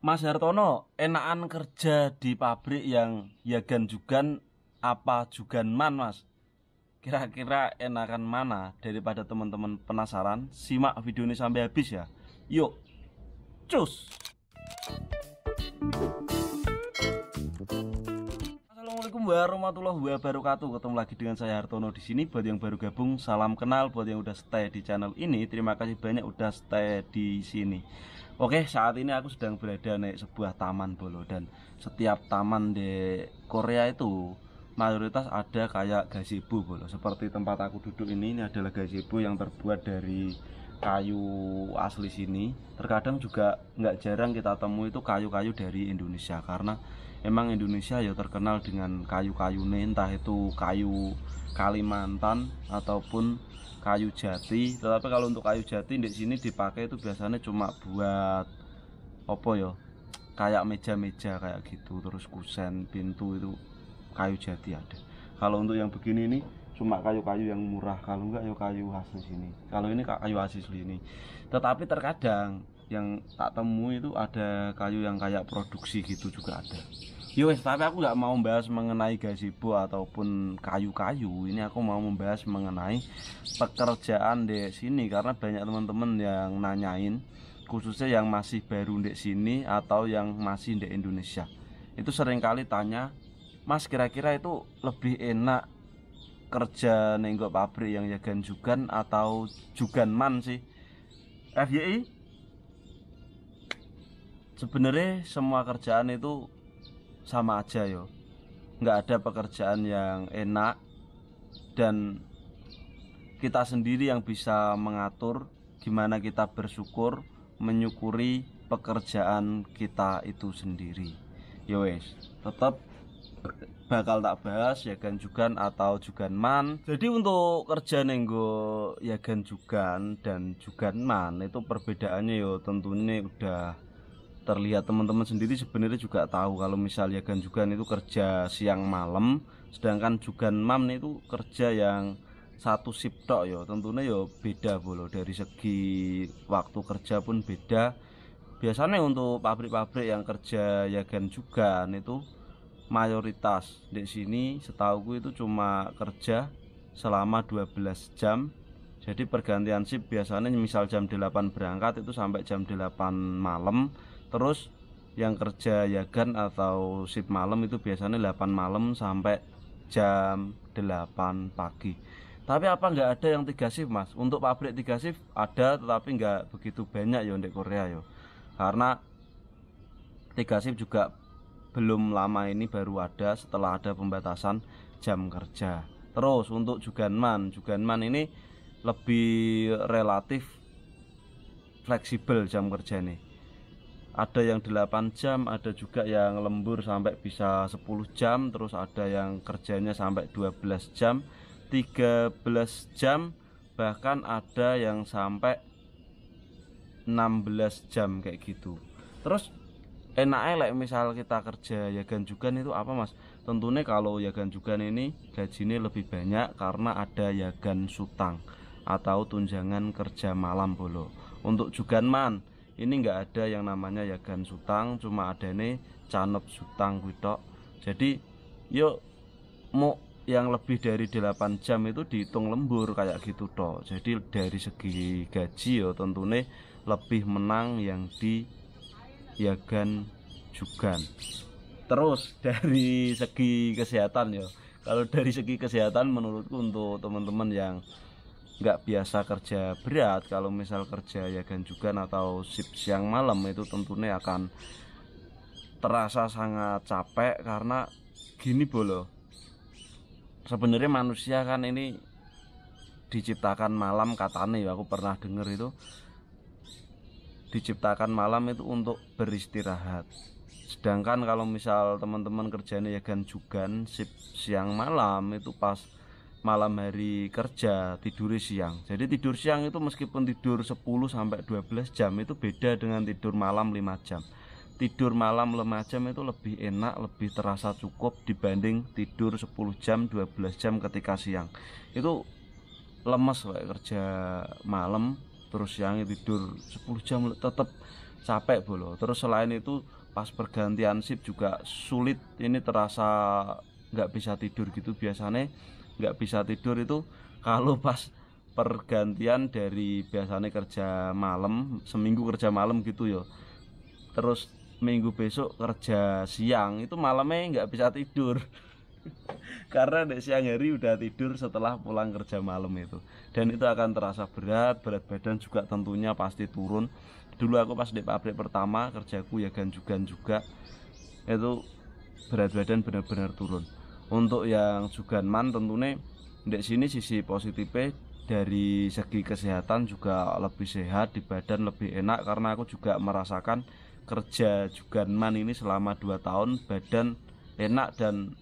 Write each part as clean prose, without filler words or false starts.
Mas Hartono, enakan kerja di pabrik yang Yagan Jugan apa Juganman, Mas? Kira-kira enakan mana? Daripada teman-teman penasaran, simak video ini sampai habis ya. Yuk, cus! Assalamualaikum warahmatullahi wabarakatuh. Ketemu lagi dengan saya Hartono di sini. Buat yang baru gabung, salam kenal. Buat yang udah stay di channel ini, terima kasih banyak udah stay di sini. Oke, saat ini aku sedang berada di sebuah taman bolo, dan setiap taman di Korea itu mayoritas ada kayak gazebo bolo. Seperti tempat aku duduk ini adalah gazebo yang terbuat dari kayu asli sini. Terkadang juga nggak jarang kita temui itu kayu-kayu dari Indonesia, karena emang Indonesia ya terkenal dengan kayu-kayu, entah itu kayu Kalimantan ataupun kayu jati. Tetapi kalau untuk kayu jati di sini dipakai itu biasanya cuma buat apa ya, kayak meja-meja kayak gitu, terus kusen pintu itu kayu jati ada. Kalau untuk yang begini ini cuma kayu-kayu yang murah, kalau enggak ya kayu asli sini. Kalau ini kayu asli ini. Tetapi terkadang yang tak temui itu ada kayu yang kayak produksi gitu juga ada. Yo, tapi aku nggak mau membahas mengenai gazebo ataupun kayu-kayu. Ini aku mau membahas mengenai pekerjaan di sini, karena banyak teman-teman yang nanyain, khususnya yang masih baru di sini atau yang masih di Indonesia. Itu seringkali tanya, Mas, kira-kira itu lebih enak kerja nenggok pabrik yang Yagan Jugan atau Juganman sih? FYI, sebenarnya semua kerjaan itu sama aja yo. Nggak ada pekerjaan yang enak, dan kita sendiri yang bisa mengatur gimana kita bersyukur, menyukuri pekerjaan kita itu sendiri. Yo wes, tetap bakal tak bahas Yagan Jugan atau Juganman. Jadi untuk kerja nenggo Yagan Jugan dan Juganman itu perbedaannya yo tentunya udah terlihat. Teman-teman sendiri sebenarnya juga tahu kalau misal Yagan Jugan itu kerja siang malam, sedangkan Juganman itu kerja yang satu shift tok yo. Tentunya yo beda bolo, dari segi waktu kerja pun beda. Biasanya untuk pabrik-pabrik yang kerja Yagan Jugan itu mayoritas di sini setauku itu cuma kerja selama 12 jam. Jadi pergantian shift biasanya misal jam 8 berangkat itu sampai jam 8 malam. Terus yang kerja Yagan atau shift malam itu biasanya 8 malam sampai jam 8 pagi. Tapi apa nggak ada yang 3 shift, Mas? Untuk pabrik 3 shift ada, tetapi nggak begitu banyak ya di Korea yo. Karena 3 shift juga belum lama ini baru ada setelah ada pembatasan jam kerja. Terus untuk Juganman ini lebih relatif fleksibel jam kerja nih. Ada yang 8 jam, ada juga yang lembur sampai bisa 10 jam, terus ada yang kerjanya sampai 12 jam, 13 jam, bahkan ada yang sampai 16 jam kayak gitu. Terus enaknya like misal kita kerja Yagan Jugan itu apa, Mas? Tentunya kalau Yagan Jugan ini gajinya lebih banyak karena ada Yagan Sutang atau tunjangan kerja malam bolo. Untuk Juganman ini nggak ada yang namanya Yagan Sutang, cuma ada nih Canop Sutang gitu. Jadi yuk mau yang lebih dari 8 jam itu dihitung lembur kayak gitu toh. Jadi dari segi gaji yo tentunya lebih menang yang di Yagan Jugan. Terus dari segi kesehatan ya, kalau dari segi kesehatan menurutku untuk teman-teman yang nggak biasa kerja berat, kalau misal kerja Yagan Jugan atau shift siang malam itu tentunya akan terasa sangat capek. Karena gini bolo, sebenarnya manusia kan ini diciptakan malam katanya ya, aku pernah denger itu diciptakan malam itu untuk beristirahat. Sedangkan kalau misal teman-teman kerjanya Yagan Jugan shift siang malam itu pas malam hari kerja tidur siang. Jadi tidur siang itu meskipun tidur 10 sampai 12 jam itu beda dengan tidur malam 5 jam. Tidur malam 5 jam itu lebih enak, lebih terasa cukup dibanding tidur 10 jam, 12 jam ketika siang. Itu lemes kayak kerja malam terus siang tidur 10 jam tetap capek bolo. Terus selain itu pas pergantian shift juga sulit, ini terasa nggak bisa tidur gitu. Biasanya nggak bisa tidur itu kalau pas pergantian dari biasanya kerja malam, seminggu kerja malam gitu ya, terus minggu besok kerja siang, itu malamnya nggak bisa tidur karena di siang hari udah tidur setelah pulang kerja malam itu, dan itu akan terasa berat badan juga tentunya pasti turun. Dulu aku pas di pabrik pertama kerjaku ya ganjugan juga, itu berat badan benar-benar turun. Untuk yang juganman tentunya di sini sisi positifnya dari segi kesehatan juga lebih sehat, di badan lebih enak, karena aku juga merasakan kerja juganman ini selama 2 tahun, badan enak dan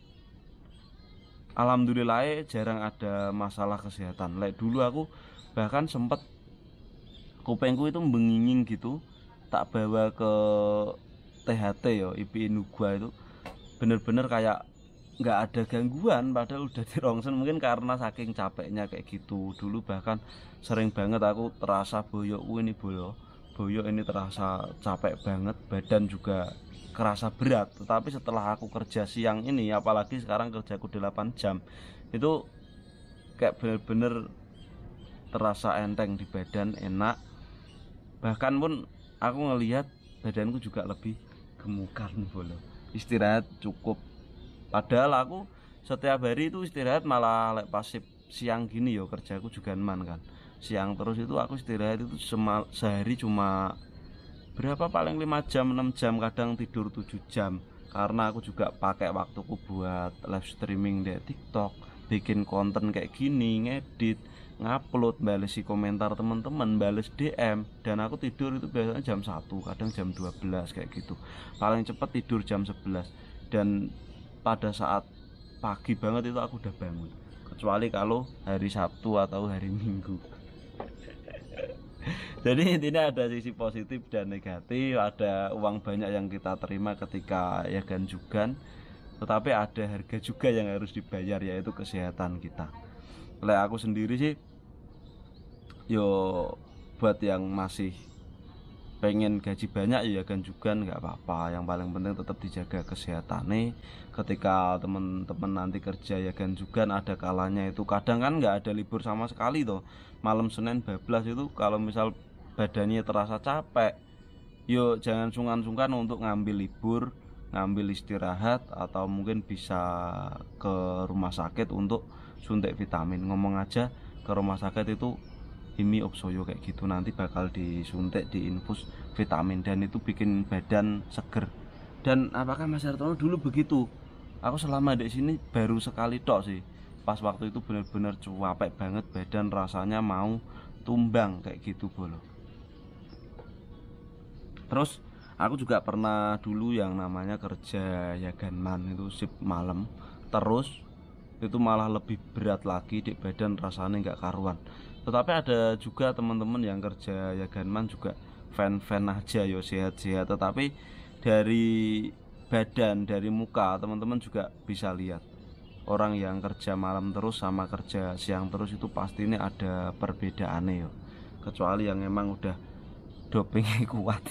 alhamdulillah jarang ada masalah kesehatan. Like dulu aku bahkan sempet kupengku itu bengingin gitu, tak bawa ke THT ya, IPI Nugua itu bener-bener kayak nggak ada gangguan padahal udah di rongsen, mungkin karena saking capeknya kayak gitu. Dulu bahkan sering banget aku terasa boyok ini boyok ini terasa capek banget, badan juga kerasa berat. Tetapi setelah aku kerja siang ini, apalagi sekarang kerjaku 8 jam, itu kayak bener-bener terasa enteng di badan, enak. Bahkan pun aku ngelihat badanku juga lebih gemukan bolo, istirahat cukup. Padahal aku setiap hari itu istirahat malah pas siang gini yo, kerjaku juga man kan siang terus, itu aku istirahat itu sehari cuma berapa, paling 5 jam 6 jam, kadang tidur 7 jam, karena aku juga pakai waktuku buat live streaming di TikTok, bikin konten kayak gini, ngedit, ngupload, balesi komentar teman-teman, bales DM, dan aku tidur itu biasanya jam 1, kadang jam 12 kayak gitu, paling cepat tidur jam 11. Dan pada saat pagi banget itu aku udah bangun, kecuali kalau hari Sabtu atau hari Minggu. Jadi intinya ada sisi positif dan negatif, ada uang banyak yang kita terima ketika ya ganjugan, tetapi ada harga juga yang harus dibayar, yaitu kesehatan kita. Oleh aku sendiri sih yo, buat yang masih pengen gaji banyak ya ganjugan nggak apa-apa, yang paling penting tetap dijaga kesehatan nih. Ketika temen-temen nanti kerja ya ganjugan, ada kalanya itu kadang kan nggak ada libur sama sekali toh, malam Senin bablas itu kalau misal badannya terasa capek, yuk jangan sungkan-sungkan untuk ngambil libur, ngambil istirahat, atau mungkin bisa ke rumah sakit untuk suntik vitamin. Ngomong aja ke rumah sakit itu Himi Opsoyo kayak gitu, nanti bakal disuntik, diinfus vitamin, dan itu bikin badan seger. Dan apakah Mas Hartono dulu begitu? Aku selama di sini baru sekali tok sih, pas waktu itu bener-bener capek banget, badan rasanya mau tumbang kayak gitu bolo. Terus aku juga pernah dulu yang namanya kerja ya ganman, itu shift malam terus, itu malah lebih berat lagi di badan, rasanya nggak karuan. Tetapi ada juga teman-teman yang kerja ya ganman juga fan-fan aja yo, sehat-sehat, tetapi dari badan, dari muka teman-teman juga bisa lihat orang yang kerja malam terus sama kerja siang terus itu pasti ini ada perbedaannya yo, kecuali yang emang udah dopingnya kuat.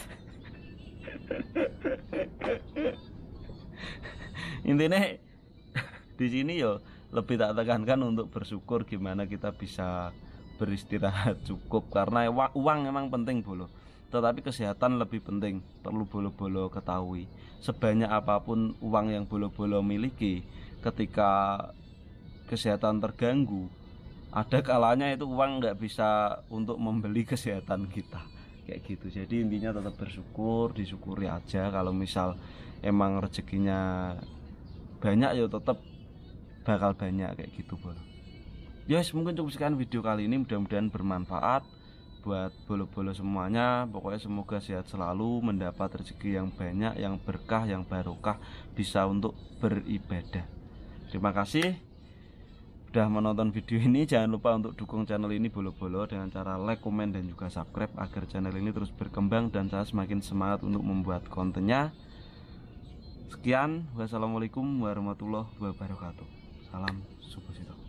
Intinya di sini yo lebih tak tekankan untuk bersyukur gimana kita bisa beristirahat cukup, karena uang emang penting bolo, tetapi kesehatan lebih penting. Perlu bolo-bolo ketahui, sebanyak apapun uang yang bolo-bolo miliki, ketika kesehatan terganggu, ada kalanya itu uang nggak bisa untuk membeli kesehatan kita kayak gitu. Jadi intinya tetap bersyukur, disyukuri aja. Kalau misal emang rezekinya banyak ya tetap bakal banyak kayak gitu bolo. Yes, mungkin cukup sekian video kali ini, mudah-mudahan bermanfaat buat bolo-bolo semuanya. Pokoknya semoga sehat selalu, mendapat rezeki yang banyak, yang berkah, yang barokah, bisa untuk beribadah. Terima kasih udah menonton video ini. Jangan lupa untuk dukung channel ini bolo-bolo dengan cara like, komen, dan juga subscribe agar channel ini terus berkembang dan saya semakin semangat untuk membuat kontennya. Sekian, wassalamualaikum warahmatullahi wabarakatuh. Salam Subhasito.